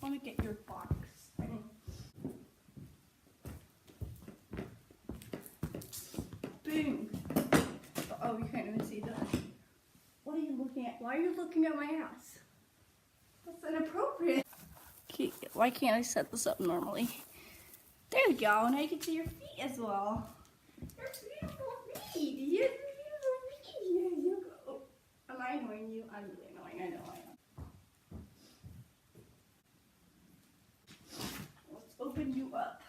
want to get your box thing. Boom. Oh, you can't even see that. What are you looking at? Why are you looking at my ass? That's inappropriate. Okay, why can't I set this up normally? There we go. Now you can see your feet as well. Your beautiful feet. Your beautiful feet. Here you go. Am I annoying you? I'm really annoying. I know I am. Let's open you up.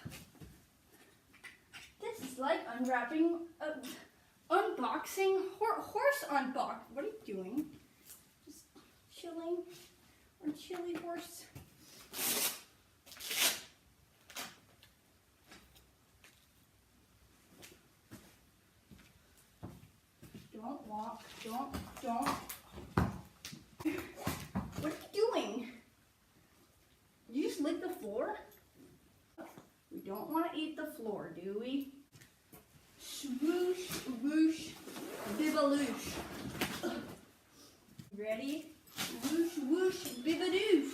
This is like unwrapping, unboxing, horse unbox. What are you doing? Just chilling on chilly horse. Don't walk. Don't. What are you doing? Did you just lick the floor? We don't want to eat the floor, do we? Swoosh, whoosh, bibaloosh. Ready? Whoosh, whoosh, bibadoosh.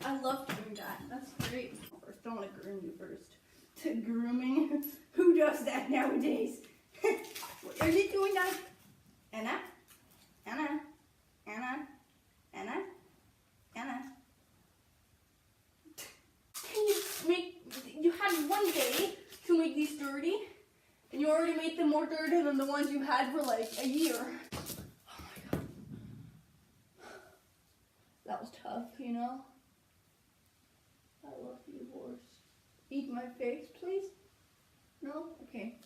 I love doing that. That's great. First, I want to groom you first. To grooming? Who does that nowadays? Are you doing that? Anna? Anna? Anna? Anna? Anna? You had one day to make these dirty, and you already made them more dirty than the ones you had for like a year. Oh my god. That was tough, you know? I love you, horse. Eat my face, please? No? Okay.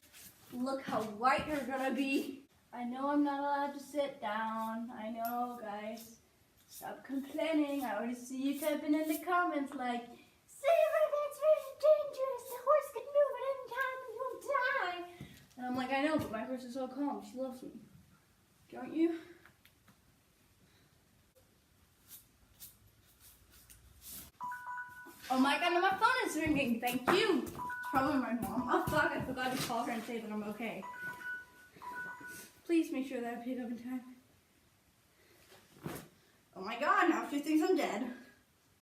Look how white you're gonna be. I know I'm not allowed to sit down. I know, guys. Stop complaining. I already see you typing in the comments like, Sarah, that's very dangerous. The horse could move at any time and you'll die. And I'm like, I know, but my horse is so calm. She loves me. Don't you? Oh my god, my phone is ringing. Thank you. It's probably my mom. Oh fuck, I forgot to call her and say that I'm okay. Please make sure that I pick up in time. Oh my god, now she thinks I'm dead.